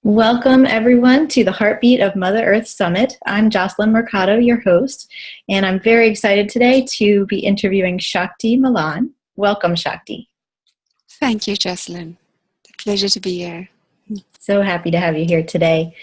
Welcome, everyone, to the Heartbeat of Mother Earth Summit. I'm Jocelyn Mercado, your host, and I'm very excited today to be interviewing Shakti Malan. Welcome, Shakti. Thank you, Jocelyn. A pleasure to be here. So happy to have you here today.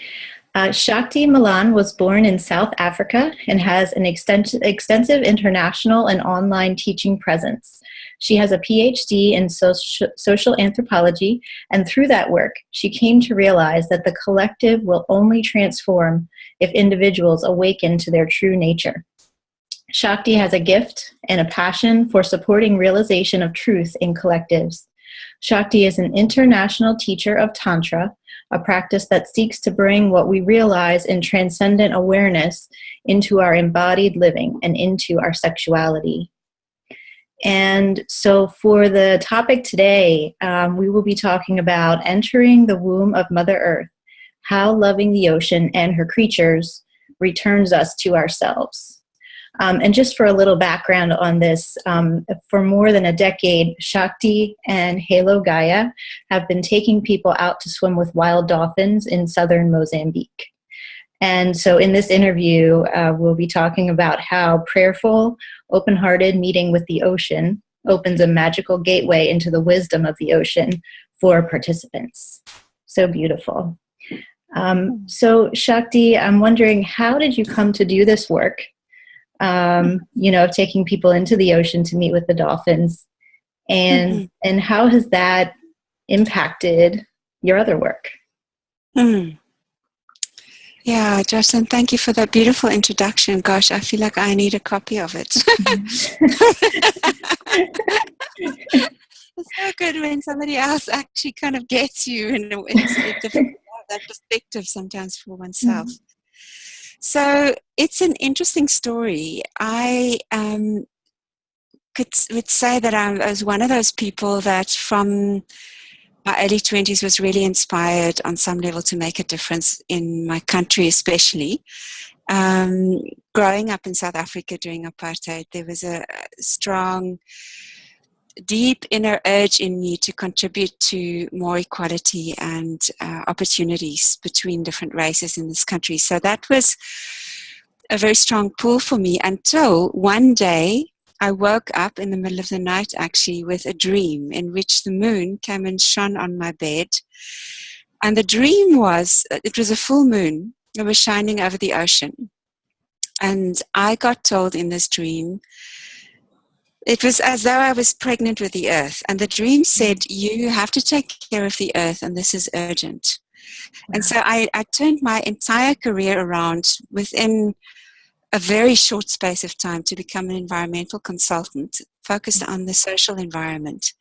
Shakti Malan was born in South Africa and has an extensive international and online teaching presence. She has a PhD in social anthropology, and through that work, she came to realize that the collective will only transform if individuals awaken to their true nature. Shakti has a gift and a passion for supporting realization of truth in collectives. Shakti is an international teacher of Tantra, a practice that seeks to bring what we realize in transcendent awareness into our embodied living and into our sexuality. And so for the topic today, we will be talking about entering the womb of Mother Earth, how loving the ocean and her creatures returns us to ourselves. And just for a little background on this, for more than a decade, Shakti and Halo Gaia have been taking people out to swim with wild dolphins in southern Mozambique. And so in this interview, we'll be talking about how prayerful, open-hearted meeting with the ocean opens a magical gateway into the wisdom of the ocean for participants. So beautiful. So Shakti, I'm wondering, how did you come to do this work? Of taking people into the ocean to meet with the dolphins, and how has that impacted your other work? Yeah, Jocelyn, thank you for that beautiful introduction. Gosh, I feel like I need a copy of it. It's so good when somebody else actually kind of gets you, and it's difficult to have that perspective sometimes for oneself. So it's an interesting story. I would say that I was one of those people that from my early 20s was really inspired on some level to make a difference in my country, especially. Growing up in South Africa during apartheid, there was a strong, deep inner urge in me to contribute to more equality and opportunities between different races in this country. So that was a very strong pull for me until one day I woke up in the middle of the night actually with a dream in which the moon came and shone on my bed. And the dream was, it was a full moon. It was shining over the ocean. And I got told in this dream, it was as though I was pregnant with the earth. And the dream said, you have to take care of the earth and this is urgent. And so I turned my entire career around within a very short space of time to become an environmental consultant focused on the social environment.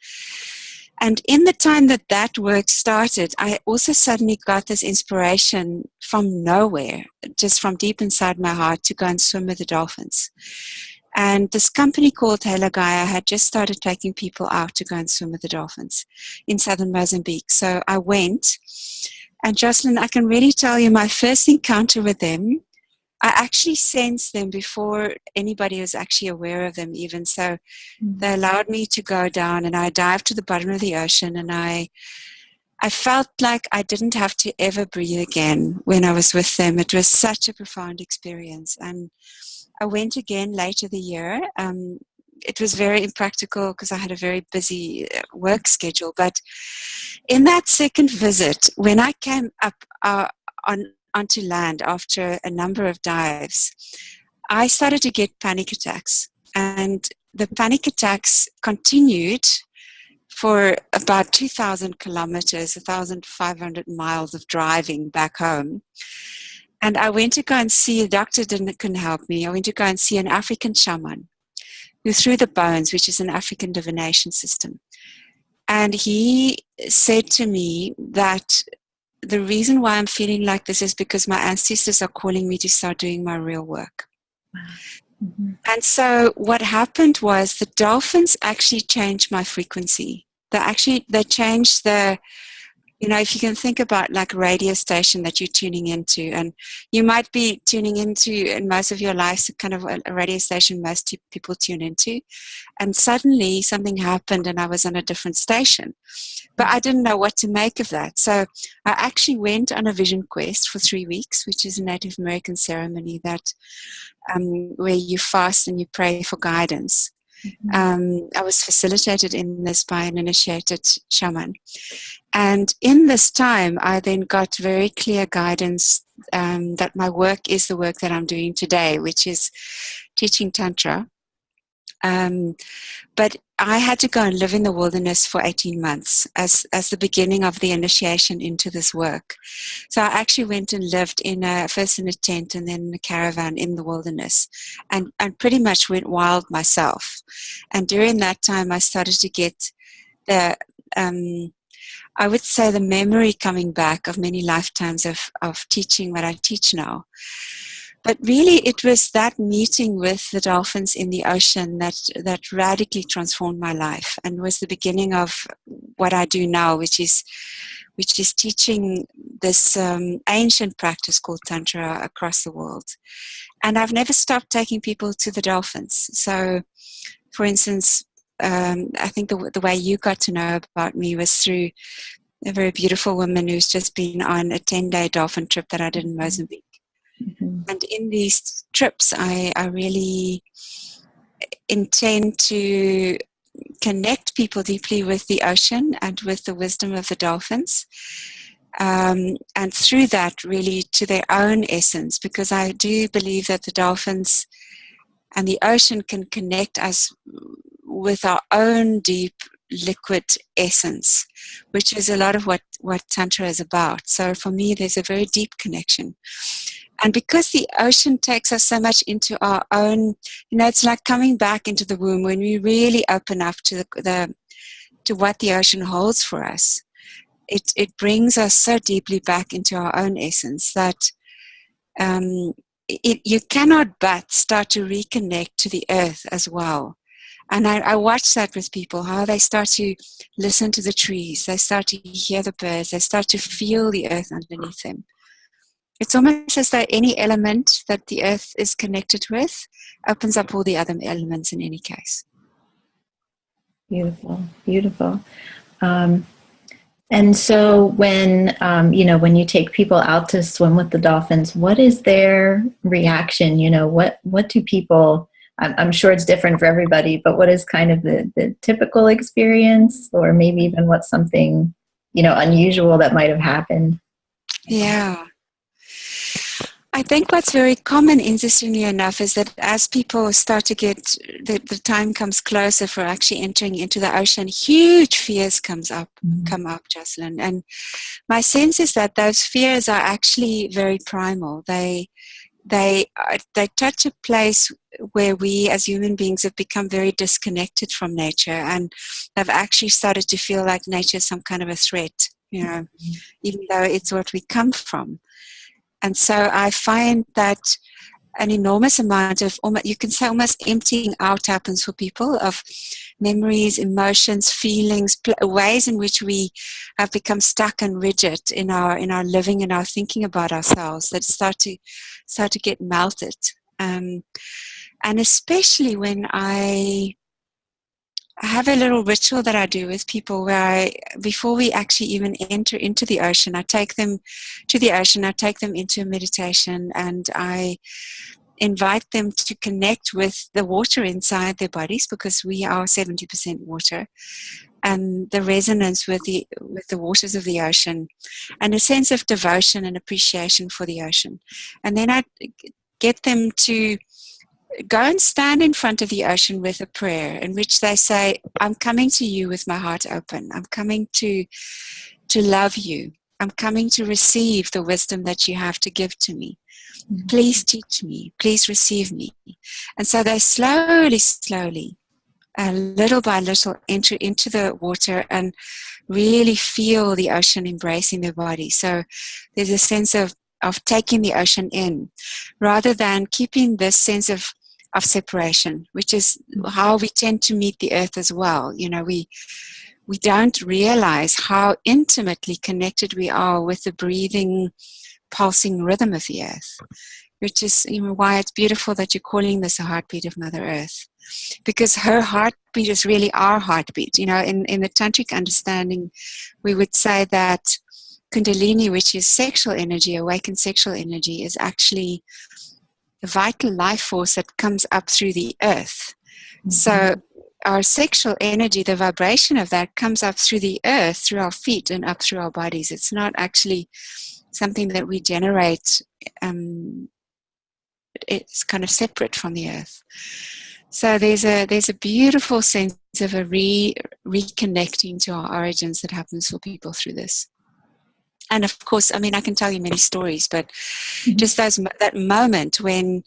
And in the time that that work started, I also suddenly got this inspiration from nowhere, just from deep inside my heart, to go and swim with the dolphins. And this company called Halo Gaia had just started taking people out to go and swim with the dolphins in southern Mozambique. So I went, and Jocelyn, I can really tell you my first encounter with them, I actually sensed them before anybody was actually aware of them even. So they allowed me to go down, and I dived to the bottom of the ocean, and I felt like I didn't have to ever breathe again when I was with them. It was such a profound experience. And I went again later the year. It was very impractical because I had a very busy work schedule. But in that second visit, when I came up onto land after a number of dives, I started to get panic attacks. And the panic attacks continued for about 2,000 kilometers, 1,500 miles of driving back home. And I went to go and see, a doctor couldn't help me. I went to go and see an African shaman who threw the bones, which is an African divination system. And he said to me that the reason why I'm feeling like this is because my ancestors are calling me to start doing my real work. And so what happened was the dolphins actually changed my frequency. They changed if you can think about like a radio station that you're tuning into, and you might be tuning into in most of your life, kind of a radio station most people tune into, and suddenly something happened and I was on a different station. But I didn't know what to make of that. So I actually went on a vision quest for 3 weeks, which is a Native American ceremony that where you fast and you pray for guidance. I was facilitated in this by an initiated shaman. And in this time, I then got very clear guidance that my work is the work that I'm doing today, which is teaching Tantra. But I had to go and live in the wilderness for 18 months as the beginning of the initiation into this work. So I actually went and lived first in a tent and then in a caravan in the wilderness, and pretty much went wild myself. And during that time, I started to get the I would say the memory coming back of many lifetimes of teaching what I teach now. But really, it was that meeting with the dolphins in the ocean that radically transformed my life and was the beginning of what I do now, which is teaching this ancient practice called Tantra across the world. And I've never stopped taking people to the dolphins. So, for instance, I think the way you got to know about me was through a very beautiful woman who's just been on a 10-day dolphin trip that I did in Mozambique. And in these trips, I really intend to connect people deeply with the ocean and with the wisdom of the dolphins. And through that, really to their own essence, because I do believe that the dolphins and the ocean can connect us with our own deep liquid essence, which is a lot of what Tantra is about. So for me, there's a very deep connection. And because the ocean takes us so much into our own, it's like coming back into the womb when we really open up to to what the ocean holds for us. It brings us so deeply back into our own essence that you cannot but start to reconnect to the earth as well. And I watch that with people, how they start to listen to the trees, they start to hear the birds, they start to feel the earth underneath them. It's almost as though any element that the earth is connected with opens up all the other elements in any case. Beautiful, beautiful. And so when, when you take people out to swim with the dolphins, what is their reaction? What do people, I'm sure it's different for everybody, but what is kind of the typical experience, or maybe even what's something, unusual that might have happened? Yeah. I think what's very common, interestingly enough, is that as people start to get, the time comes closer for actually entering into the ocean, huge fears come up, Jocelyn. And my sense is that those fears are actually very primal. They touch a place where we as human beings have become very disconnected from nature and have actually started to feel like nature is some kind of a threat, even though it's what we come from. And so I find that an enormous amount of, you can say almost emptying out happens for people of memories, emotions, feelings, ways in which we have become stuck and rigid in our living and our thinking about ourselves that start to get melted. And especially when I have a little ritual that I do with people where before we actually even enter into the ocean, I take them to the ocean, I take them into a meditation, and I invite them to connect with the water inside their bodies, because we are 70% water, and the resonance with the waters of the ocean, and a sense of devotion and appreciation for the ocean. And then I get them to go and stand in front of the ocean with a prayer in which they say, I'm coming to you with my heart open. I'm coming to love you. I'm coming to receive the wisdom that you have to give to me. Please teach me. Please receive me. And so they slowly, little by little, enter into the water and really feel the ocean embracing their body. So there's a sense of taking the ocean in, rather than keeping this sense of separation, which is how we tend to meet the earth as well. we don't realize how intimately connected we are with the breathing, pulsing rhythm of the earth, which is why it's beautiful that you're calling this a heartbeat of Mother Earth, because her heartbeat is really our heartbeat. In the tantric understanding, we would say that Kundalini, which is sexual energy, awakened sexual energy, is actually a vital life force that comes up through the earth. Mm-hmm. So our sexual energy, the vibration of that, comes up through the earth, through our feet and up through our bodies. It's not actually something that we generate. It's kind of separate from the earth. So there's a beautiful sense of a reconnecting to our origins that happens for people through this. And of course, I can tell you many stories, but just that moment when,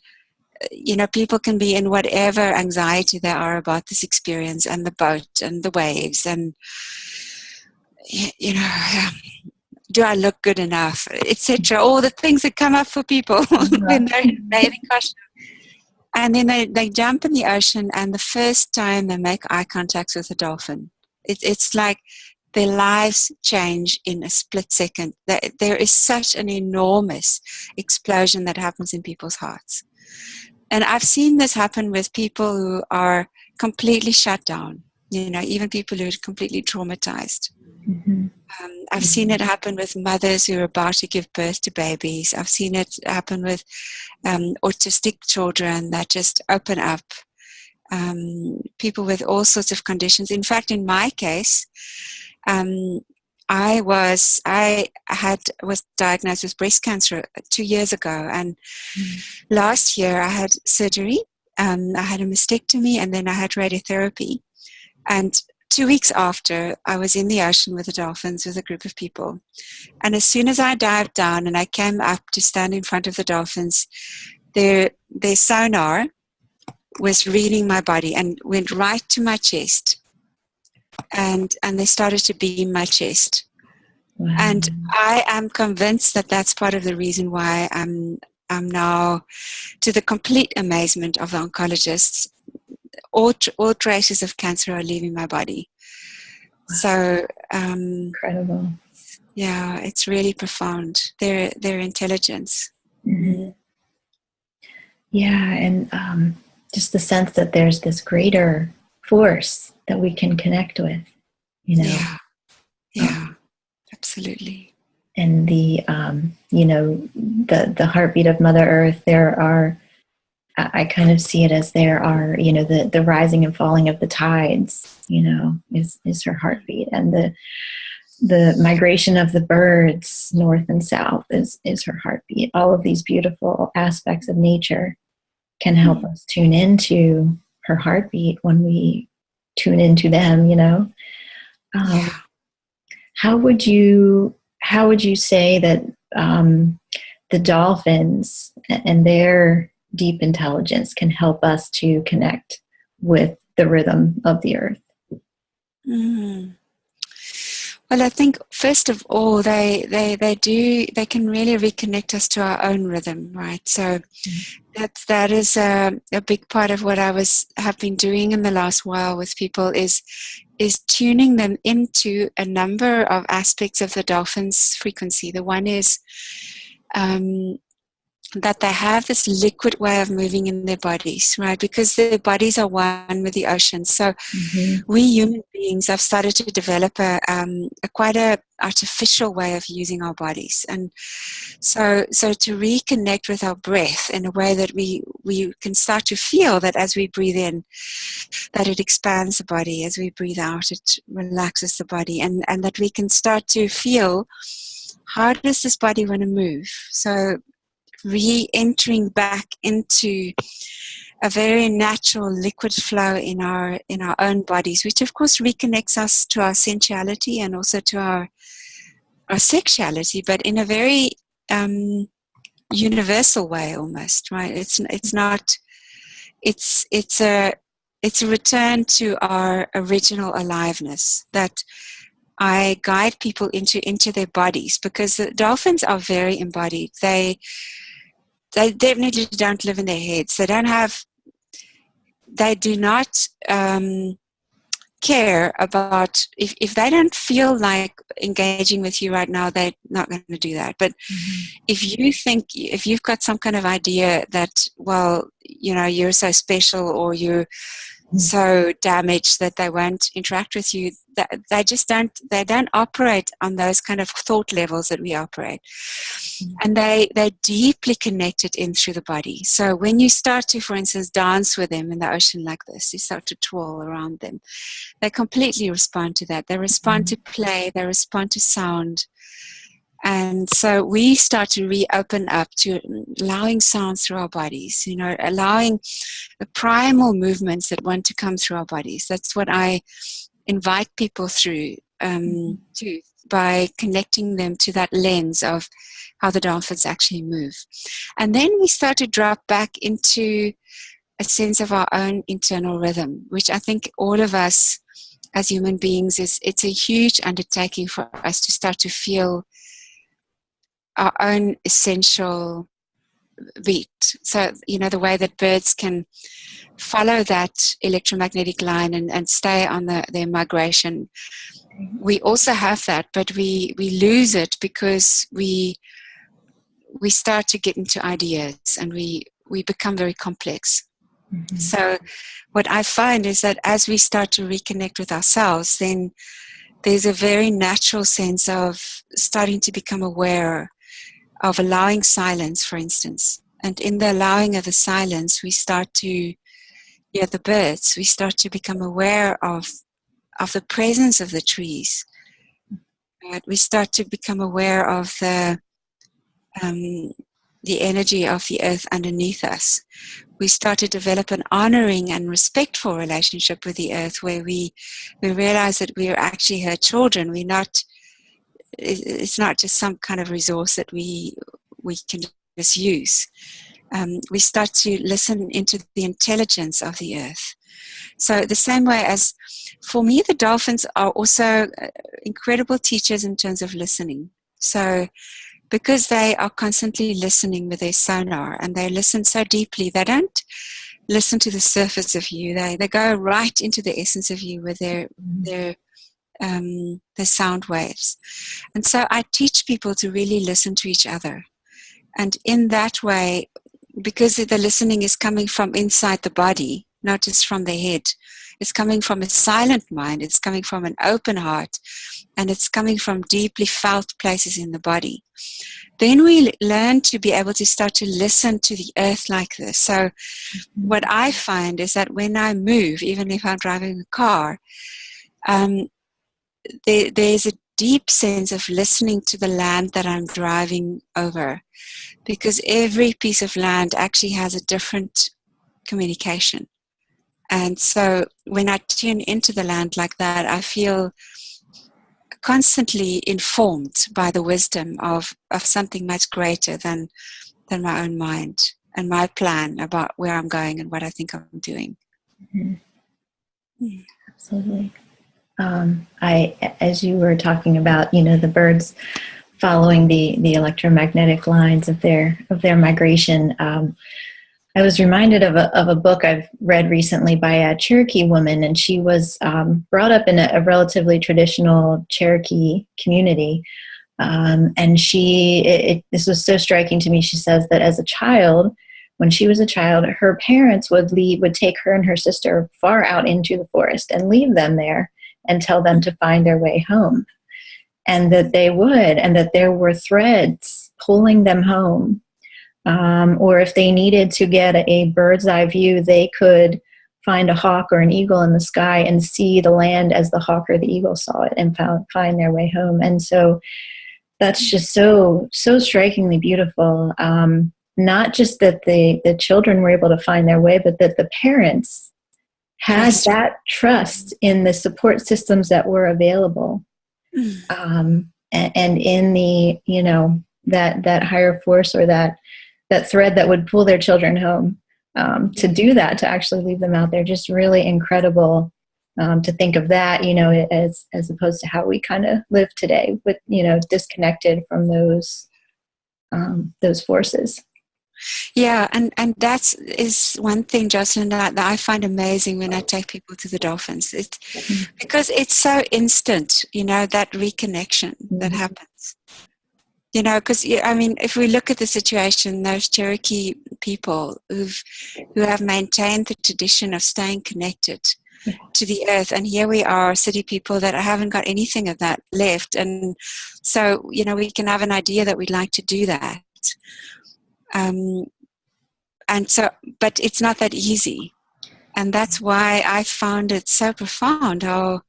people can be in whatever anxiety they are about this experience, and the boat and the waves, and, do I look good enough, etc. All the things that come up for people when they're in a bathing costume. And then they jump in the ocean, and the first time they make eye contact with a dolphin, it's like their lives change in a split second. There is such an enormous explosion that happens in people's hearts. And I've seen this happen with people who are completely shut down, even people who are completely traumatized. Mm-hmm. I've seen it happen with mothers who are about to give birth to babies. I've seen it happen with autistic children that just open up. People with all sorts of conditions. In fact, in my case, I was diagnosed with breast cancer 2 years ago, and last year I had surgery. I had a mastectomy, and then I had radiotherapy. And 2 weeks after, I was in the ocean with the dolphins with a group of people. And as soon as I dived down and I came up to stand in front of the dolphins, their sonar was reading my body and went right to my chest. And they started to beam my chest. Wow. And I am convinced that that's part of the reason why I'm now, to the complete amazement of the oncologists, all traces of cancer are leaving my body. Wow. So incredible. Yeah, it's really profound. Their intelligence. Mm-hmm. Yeah, and just the sense that there's this greater force that we can connect with, Yeah, absolutely. And the the heartbeat of Mother Earth, I kind of see it as there are, the rising and falling of the tides, is her heartbeat, and the migration of the birds north and south is her heartbeat. All of these beautiful aspects of nature can help us tune into her heartbeat when we tune into them, How would you say that the dolphins and their deep intelligence can help us to connect with the rhythm of the earth? Mm-hmm. Well, I think first of all, they can really reconnect us to our own rhythm, right? So that is a big part of what I have been doing in the last while with people is tuning them into a number of aspects of the dolphin's frequency. The one is that they have this liquid way of moving in their bodies, right? Because their bodies are one with the ocean. So we human beings have started to develop a quite a artificial way of using our bodies. And so to reconnect with our breath in a way that we can start to feel that as we breathe in, that it expands the body. As we breathe out, it relaxes the body. And that we can start to feel, how does this body want to move? So re-entering back into a very natural liquid flow in our own bodies, which of course reconnects us to our sensuality and also to our sexuality, but in a very universal way almost, right? It's a return to our original aliveness that I guide people into their bodies, because the dolphins are very embodied. They definitely don't live in their heads. They do not care about, if they don't feel like engaging with you right now, they're not going to do that. But if you've got some kind of idea that, well, you're so special, or you're so damaged that they won't interact with you, they don't operate on those kind of thought levels that we operate. And they're deeply connected in through the body. So when you start to, for instance, dance with them in the ocean like this, you start to twirl around them, they completely respond to that. They respond to play, they respond to sound. And so we start to reopen up to allowing sounds through our bodies, allowing the primal movements that want to come through our bodies. That's what I invite people through to, by connecting them to that lens of how the dolphins actually move. And then we start to drop back into a sense of our own internal rhythm, which I think all of us as human beings, it's a huge undertaking for us to start to feel our own essential beat. So, the way that birds can follow that electromagnetic line and stay on their migration, we also have that, but we lose it because we start to get into ideas, and we become very complex. So what I find is that as we start to reconnect with ourselves, then there's a very natural sense of starting to become aware of allowing silence, for instance. And in the allowing of the silence, we start to hear the birds. We start to become aware of the presence of the trees. We start to become aware of the energy of the earth underneath us. We start to develop an honoring and respectful relationship with the earth, where we realize that we are actually her children. It's not just some kind of resource that we can just use. We start to listen into the intelligence of the earth. So the same way as, for me, the dolphins are also incredible teachers in terms of listening. So because they are constantly listening with their sonar, and they listen so deeply, they don't listen to the surface of you. They go right into the essence of you with their sound waves. And so I teach people to really listen to each other. And in that way, because the listening is coming from inside the body, not just from the head, it's coming from a silent mind, it's coming from an open heart, and it's coming from deeply felt places in the body. Then we learn to be able to start to listen to the earth like this. So what I find is that when I move, even if I'm driving a car, there's a deep sense of listening to the land that I'm driving over, because every piece of land actually has a different communication. And so when I tune into the land like that, I feel constantly informed by the wisdom of something much greater than my own mind and my plan about where I'm going and what I think I'm doing. Absolutely. As you were talking about, the birds following the electromagnetic lines of their migration, I was reminded of a book I've read recently by a Cherokee woman, and she was brought up in a relatively traditional Cherokee community. And this was so striking to me. She says that as a child, when she was a child, her parents would take her and her sister far out into the forest and leave them there and tell them to find their way home. And that they would, and that there were threads pulling them home. Or if they needed to get a bird's eye view, they could find a hawk or an eagle in the sky and see the land as the hawk or the eagle saw it and find their way home. And so that's just so strikingly beautiful. Not just that the children were able to find their way, but that the parents had that trust in the support systems that were available. And in the, that higher force, or that thread that would pull their children home, to do that, to actually leave them out there, just really incredible to think of that, as opposed to how we kind of live today with, disconnected from those forces. Yeah, and that is one thing, Jocelyn, that I find amazing when I take people to the dolphins. It's because it's so instant, that reconnection that happens. Because I mean, if we look at the situation, those Cherokee people who have maintained the tradition of staying connected to the earth, and here we are, city people that haven't got anything of that left, and so we can have an idea that we'd like to do that. And so, but it's not that easy. And that's why I found it so profound how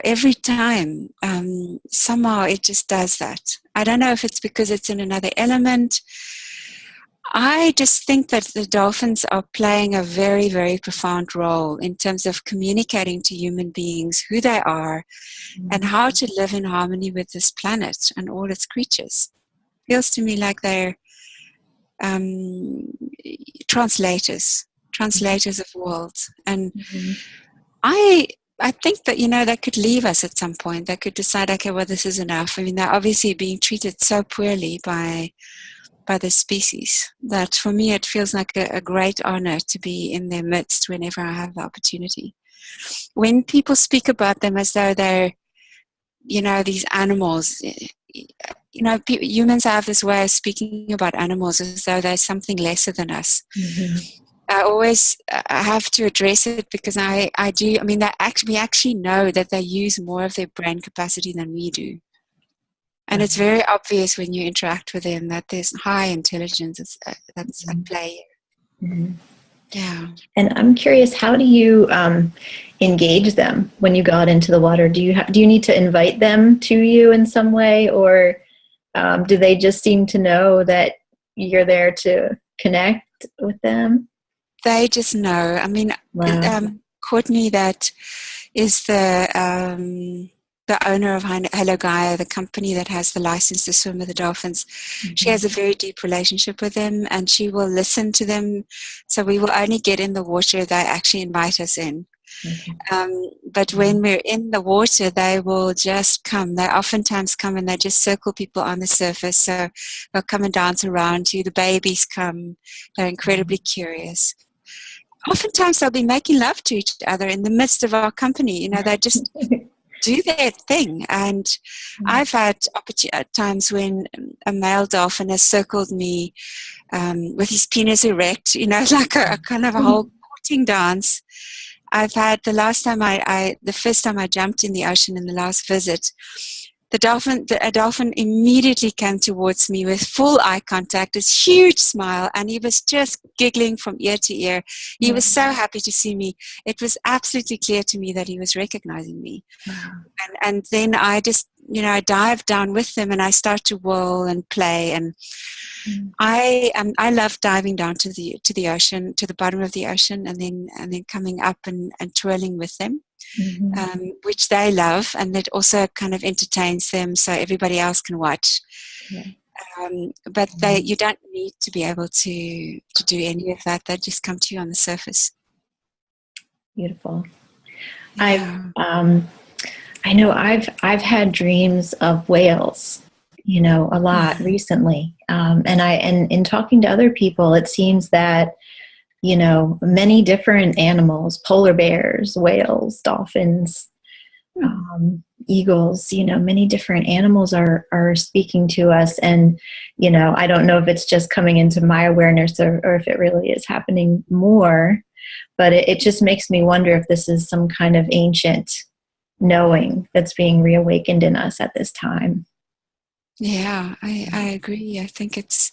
every time somehow it just does that. I don't know if it's because it's in another element. I just think that the dolphins are playing a very, very profound role in terms of communicating to human beings who they are and how to live in harmony with this planet and all its creatures. Feels to me like they're translators of worlds, and I think that they could leave us at some point. They could decide, okay, well, this is enough. I mean, they're obviously being treated so poorly by the species that for me it feels like a great honor to be in their midst whenever I have the opportunity. When people speak about them as though they're these animals, humans have this way of speaking about animals as though they're something lesser than us. I always have to address it because I mean, we actually know that they use more of their brain capacity than we do. And it's very obvious when you interact with them that there's high intelligence that's at play. Yeah. And I'm curious, how do you engage them when you got into the water? Do you need to invite them to you in some way, or do they just seem to know that you're there to connect with them? They just know. I mean, Wow. Courtney, that is the owner of Hello Gaia, the company that has the license to swim with the dolphins. She has a very deep relationship with them, and she will listen to them. So we will only get in the water if they actually invite us in. But when we're in the water, they will just come. They oftentimes come and they just circle people on the surface. So they'll come and dance around you. The babies come. They're incredibly curious. Oftentimes they'll be making love to each other in the midst of our company. They just do their thing. And I've had times when a male dolphin has circled me with his penis erect, like a kind of a whole courting dance. I've had the first time I jumped in the ocean in the last visit, a dolphin immediately came towards me with full eye contact, this huge smile, and he was just giggling from ear to ear. He was so happy to see me. It was absolutely clear to me that he was recognizing me. And then I just, I dived down with him and I start to whirl and play. And I love diving down to the ocean, to the bottom of the ocean, and then coming up and twirling with them. Which they love, and it also kind of entertains them so everybody else can watch. But you don't need to be able to do any of that. They just come to you on the surface. Beautiful. Yeah. I know I've had dreams of whales, a lot recently. And in talking to other people, it seems that many different animals, polar bears, whales, dolphins, eagles, many different animals are speaking to us. And, I don't know if it's just coming into my awareness or if it really is happening more, but it just makes me wonder if this is some kind of ancient knowing that's being reawakened in us at this time. Yeah, I agree. I think it's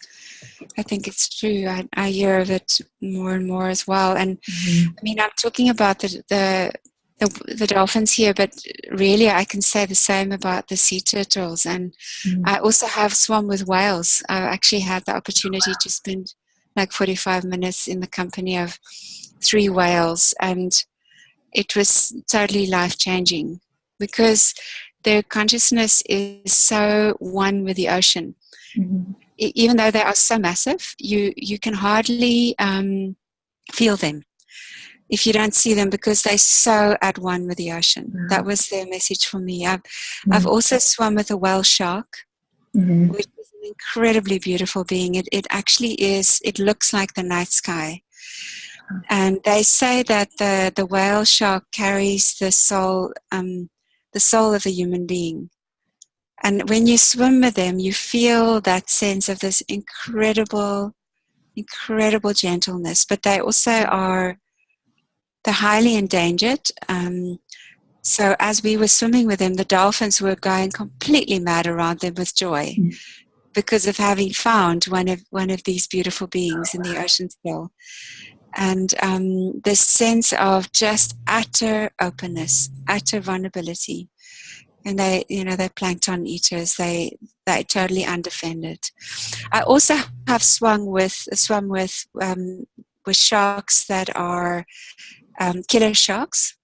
true. I hear of it more and more as well. And I mean, I'm talking about the dolphins here, but really I can say the same about the sea turtles. And I also have swum with whales. I actually had the opportunity to spend like 45 minutes in the company of 3 whales, and it was totally life-changing because their consciousness is so one with the ocean. Even though they are so massive, you can hardly feel them if you don't see them because they're so at one with the ocean. That was their message for me. I've also swum with a whale shark, which is incredibly beautiful being. It actually is, it looks like the night sky. And they say that the whale shark carries the soul of the human being. And when you swim with them, you feel that sense of this incredible gentleness. But they also are, they're highly endangered. So as we were swimming with them, the dolphins were going completely mad around them with joy because of having found one of these beautiful beings in the ocean still. And this sense of just utter openness, utter vulnerability. And they're plankton eaters. They're totally undefended. I also have swum with sharks that are killer sharks.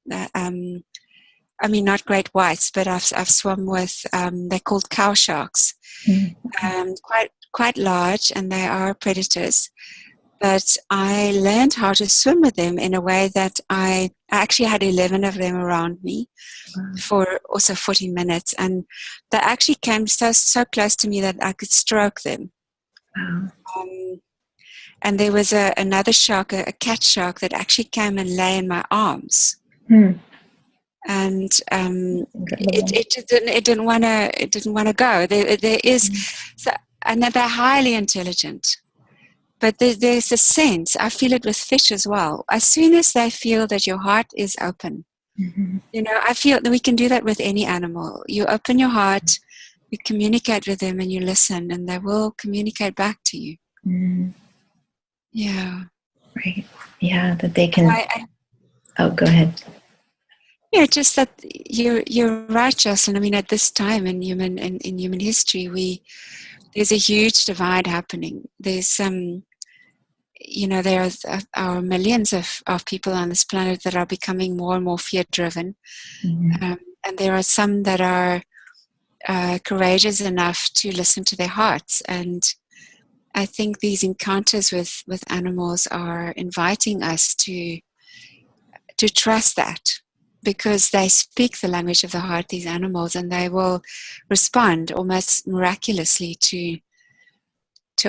I mean, not great whites, but I've swum with, they're called cow sharks. Quite large, and they are predators. But I learned how to swim with them in a way that I actually had 11 of them around me for also 40 minutes. And they actually came so close to me that I could stroke them. And there was another shark, a cat shark, that actually came and lay in my arms. And it didn't want to go. There is, so, and they're highly intelligent. But there's a sense, I feel it with fish as well. As soon as they feel that your heart is open, I feel that we can do that with any animal. You open your heart, you communicate with them, and you listen, and they will communicate back to you. Yeah. Right. Yeah, that they can. Oh, go ahead. Yeah, just that you're right, Jocelyn. I mean, at this time in human history, there's a huge divide happening. There's there are millions of people on this planet that are becoming more and more fear-driven. And there are some that are courageous enough to listen to their hearts. And I think these encounters with animals are inviting us to trust that, because they speak the language of the heart, these animals, and they will respond almost miraculously to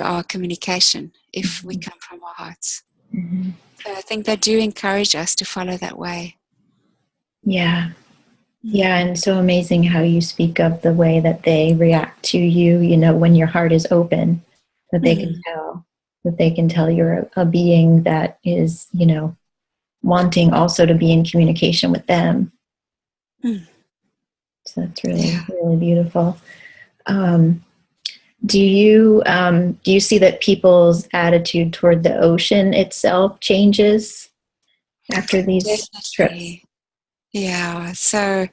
our communication if we come from our hearts. So I think they do encourage us to follow that way. Yeah. Yeah, and so amazing how you speak of the way that they react to you, when your heart is open, that they can tell you're a being that is, wanting also to be in communication with them. So that's really, really beautiful. Do you see that people's attitude toward the ocean itself changes after these trips? Yeah, so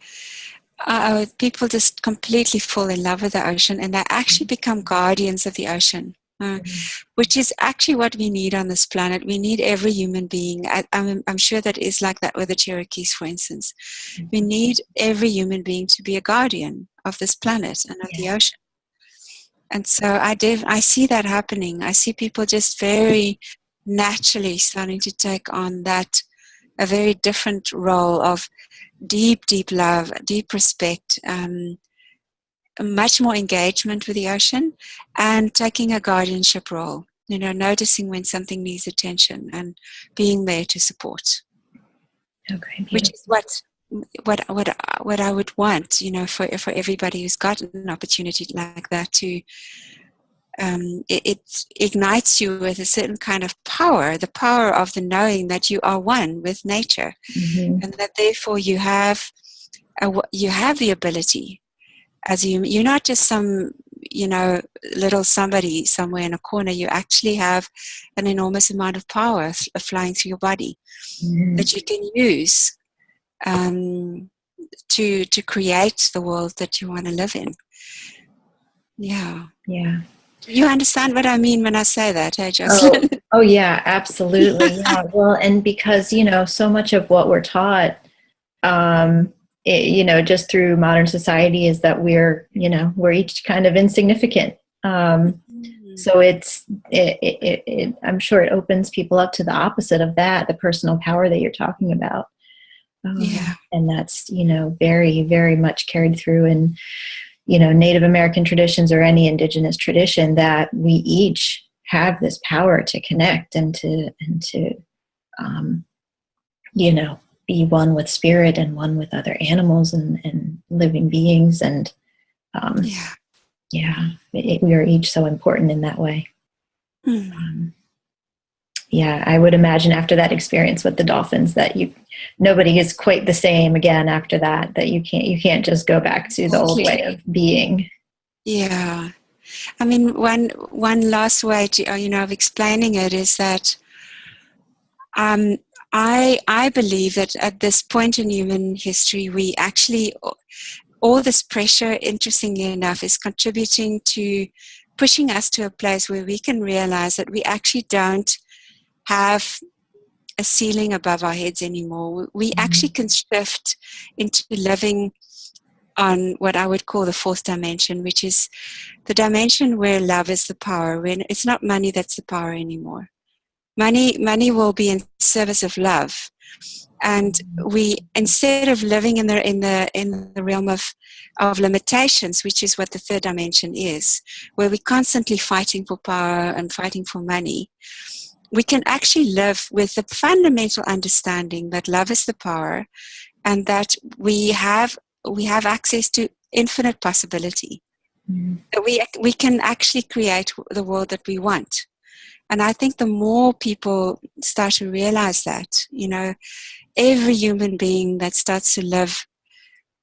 people just completely fall in love with the ocean, and they actually become guardians of the ocean, which is actually what we need on this planet. We need every human being. I'm sure that is like that with the Cherokees, for instance. We need every human being to be a guardian of this planet and of the ocean. And so I see that happening. I see people just very naturally starting to take on a very different role of deep love, deep respect, much more engagement with the ocean, and taking a guardianship role, noticing when something needs attention and being there to support. Okay, which is what I would want, for everybody who's got an opportunity like that to it ignites you with a certain kind of power, the power of the knowing that you are one with nature, and that therefore you have the ability as you're not just some little somebody somewhere in a corner. You actually have an enormous amount of power flying through your body that you can use to create the world that you want to live in. Yeah. You understand what I mean when I say that, hey, Jocelyn? Oh yeah, absolutely. Yeah. Well, and because, so much of what we're taught, just through modern society is that we're each kind of insignificant. So I'm sure it opens people up to the opposite of that, the personal power that you're talking about. And that's, very, very much carried through Native American traditions or any indigenous tradition, that we each have this power to connect and to be one with spirit and one with other animals and living beings. And we are each so important in that way. I would imagine after that experience with the dolphins that nobody is quite the same again after that, that you can't just go back to the old way of being. Yeah. I mean, one last way of explaining it is that I believe that at this point in human history, we actually, all this pressure, interestingly enough, is contributing to pushing us to a place where we can realize that we actually don't have a ceiling above our heads anymore. We actually can shift into living on what I would call the fourth dimension, which is the dimension where love is the power, when it's not money that's the power anymore. Money will be in service of love. And we, instead of living in the realm of limitations, which is what the third dimension is, where we're constantly fighting for power and fighting for money, we can actually live with the fundamental understanding that love is the power, and that we have access to infinite possibility. That we can actually create the world that we want. And I think the more people start to realize that, every human being that starts to live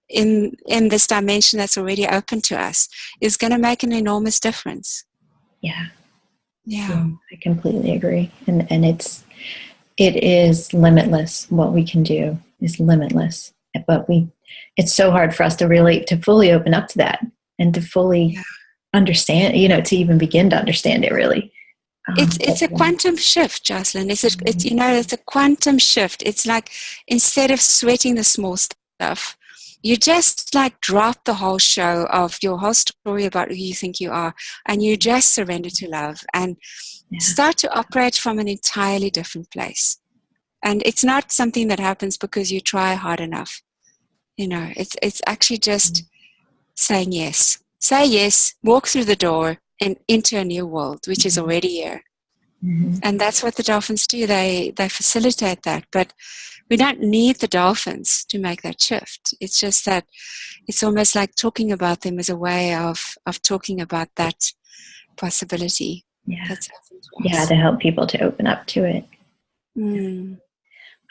in this dimension that's already open to us is going to make an enormous difference. Yeah. I completely agree. And it is limitless. What we can do is limitless. But it's so hard for us to fully open up to that and to fully understand, to even begin to understand it really. It's a quantum shift, Jocelyn. It's a quantum shift. It's like, instead of sweating the small stuff, you just like drop the whole show of your whole story about who you think you are, and you just surrender to love and start to operate from an entirely different place. And it's not something that happens because you try hard enough. It's actually just saying yes. Say yes, walk through the door and into a new world, which is already here. And that's what the dolphins do. They facilitate that. But we don't need the dolphins to make that shift. It's just that it's almost like talking about them as a way of talking about that possibility. To help people to open up to it.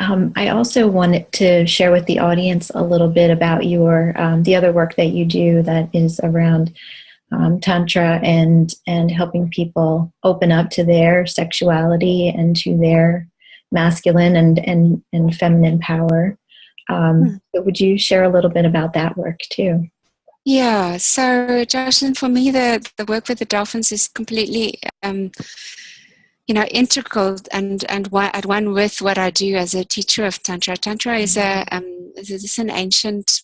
I also wanted to share with the audience a little bit about your the other work that you do that is around Tantra and helping people open up to their sexuality and to their masculine and feminine power. So would you share a little bit about that work too? Yeah, so Jocelyn, for me, the work with the dolphins is completely integral and at one with what I do as a teacher of Tantra. Tantra is an ancient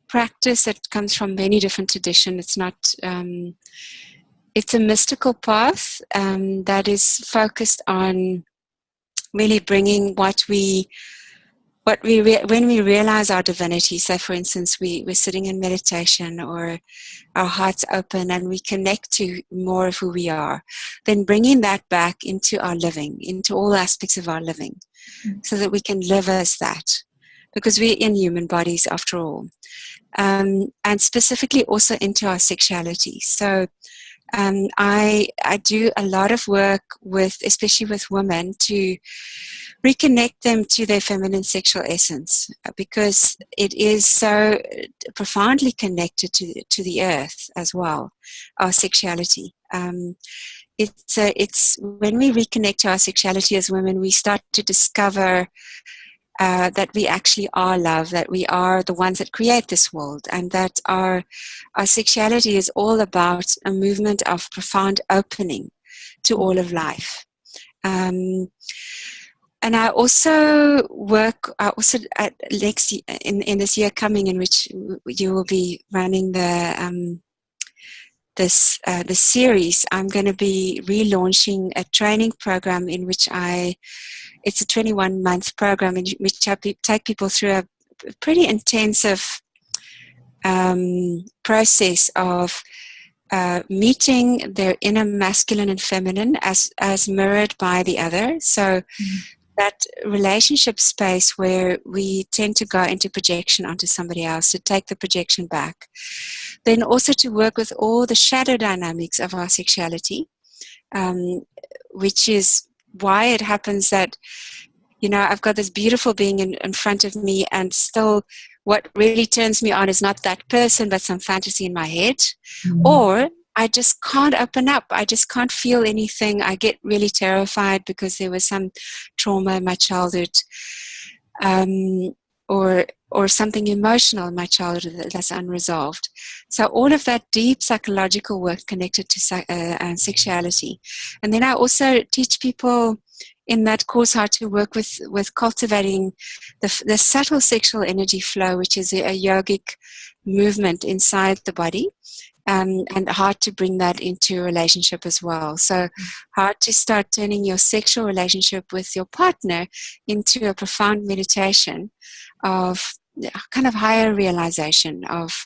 practice that comes from many different traditions. It's not. It's a mystical path that is focused on really bringing when we realize our divinity. So, for instance, we're sitting in meditation, or our heart's open, and we connect to more of who we are. Then bringing that back into our living, into all aspects of our living, so that we can live as that, because we're in human bodies after all. And specifically also into our sexuality. So I do a lot of work especially with women, to reconnect them to their feminine sexual essence, because it is so profoundly connected to the earth as well, our sexuality. It's when we reconnect to our sexuality as women, we start to discover that we actually are love, that we are the ones that create this world, and that our sexuality is all about a movement of profound opening to all of life. And I also work at next in this year coming, in which you will be running this series. I'm going to be relaunching a training program in which it's a 21-month program in which I take people through a pretty intensive process of meeting their inner masculine and feminine as mirrored by the other. So that relationship space where we tend to go into projection onto somebody else, to take the projection back. Then also to work with all the shadow dynamics of our sexuality, which is why it happens that, I've got this beautiful being in front of me, and still what really turns me on is not that person, but some fantasy in my head. Or I just can't open up. I just can't feel anything. I get really terrified because there was some trauma in my childhood, or something emotional in my childhood that's unresolved. So all of that deep psychological work connected to sexuality. And then I also teach people in that course how to work with cultivating the subtle sexual energy flow, which is a yogic movement inside the body. And how to bring that into a relationship as well. So how to start turning your sexual relationship with your partner into a profound meditation of kind of higher realization of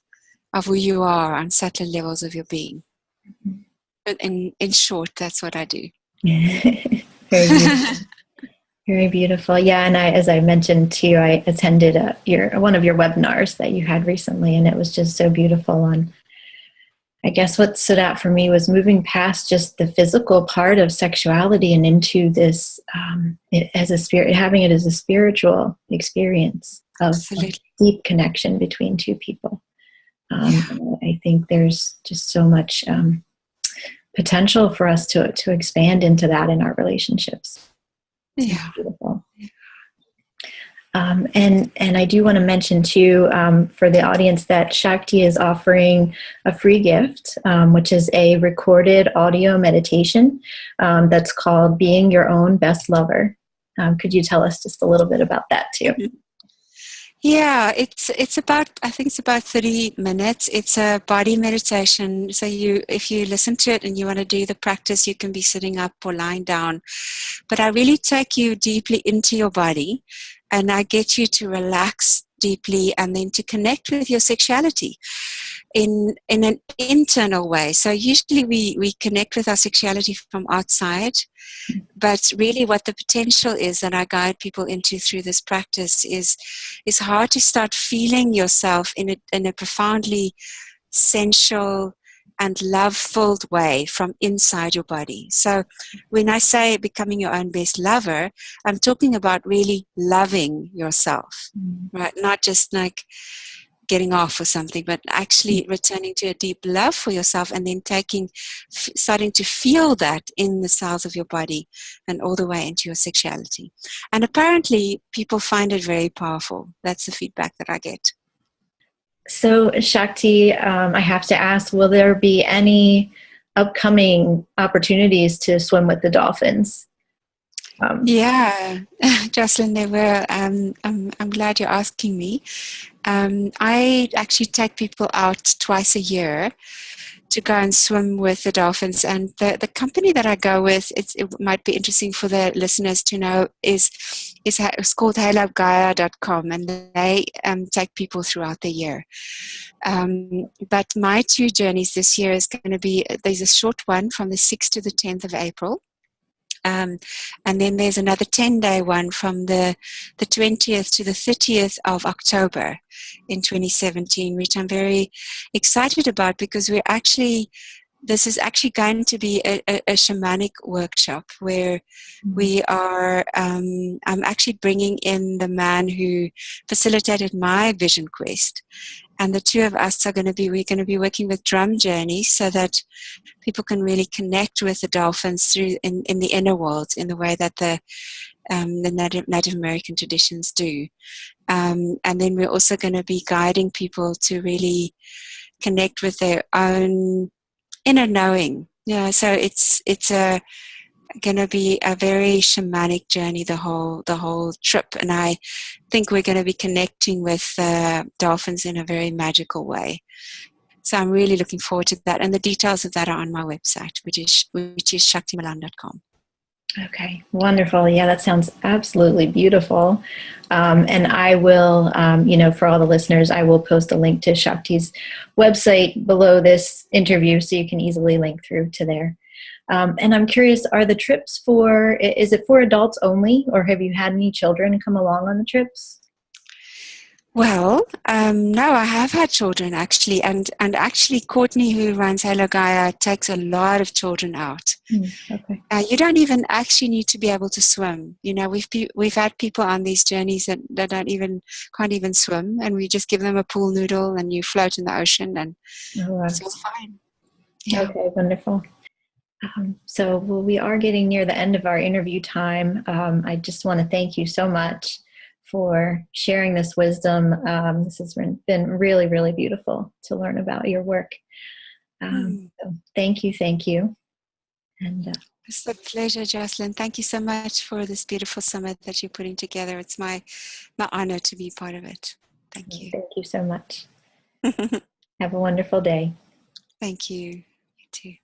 who you are on subtler levels of your being. But in short, that's what I do. Very beautiful. Very beautiful. Yeah, and as I mentioned to you, I attended one of your webinars that you had recently, and it was just so beautiful. I guess what stood out for me was moving past just the physical part of sexuality and into this as a spirit, having it as a spiritual experience of deep connection between two people. I think there's just so much potential for us to expand into that in our relationships. Yeah. Beautiful. And I do want to mention too, for the audience, that Shakti is offering a free gift, which is a recorded audio meditation that's called Being Your Own Best Lover. Could you tell us just a little bit about that too? Yeah, it's about, I think it's about 30 minutes. It's a body meditation. So if you listen to it and you want to do the practice, you can be sitting up or lying down. But I really take you deeply into your body, and I get you to relax deeply and then to connect with your sexuality in an internal way. So usually we connect with our sexuality from outside, but really what the potential is that I guide people into through this practice is how to start feeling yourself in a profoundly sensual and love-filled way from inside your body. So when I say becoming your own best lover, I'm talking about really loving yourself, right? Not just like getting off or something, but actually returning to a deep love for yourself, and then starting to feel that in the cells of your body and all the way into your sexuality. And apparently people find it very powerful. That's the feedback that I get. So Shakti, I have to ask, will there be any upcoming opportunities to swim with the dolphins? Yeah, Jocelyn, there were. I'm glad you're asking me. I actually take people out twice a year to go and swim with the dolphins, and the company that I go with, it might be interesting for the listeners to know, is called HaloGaia.com, and they take people throughout the year. But my two journeys this year is going to be, there's a short one from the 6th to the 10th of April. And then there's another 10-day one from the 20th to the 30th of October in 2017, which I'm very excited about, because this is actually going to be a shamanic workshop where we are, I'm actually bringing in the man who facilitated my vision quest. And the two of us we're going to be working with drum journeys so that people can really connect with the dolphins through in the inner world in the way that the Native American traditions do. And then we're also going to be guiding people to really connect with their own inner knowing. Yeah, so it's going to be a very shamanic journey the whole trip, and I think we're going to be connecting with dolphins in a very magical way. So I'm really looking forward to that, and the details of that are on my website, which is shaktimalan.com. Okay, wonderful. Yeah, that sounds absolutely beautiful. And I will, for all the listeners, I will post a link to Shakti's website below this interview so you can easily link through to there. And I'm curious, are the trips is it for adults only, or have you had any children come along on the trips? Well, no, I have had children actually, and actually Courtney, who runs Hello Gaia, takes a lot of children out. Okay. You don't even actually need to be able to swim. We've had people on these journeys that can't even swim, and we just give them a pool noodle, and you float in the ocean, and it's all fine. Yeah. Okay, wonderful. Well, we are getting near the end of our interview time. I just want to thank you so much for sharing this wisdom. This has been really, really beautiful to learn about your work. So thank you, thank you. And it's a pleasure, Jocelyn. Thank you so much for this beautiful summit that you're putting together. It's my honor to be part of it. Thank you. Thank you so much. Have a wonderful day. Thank you. You too.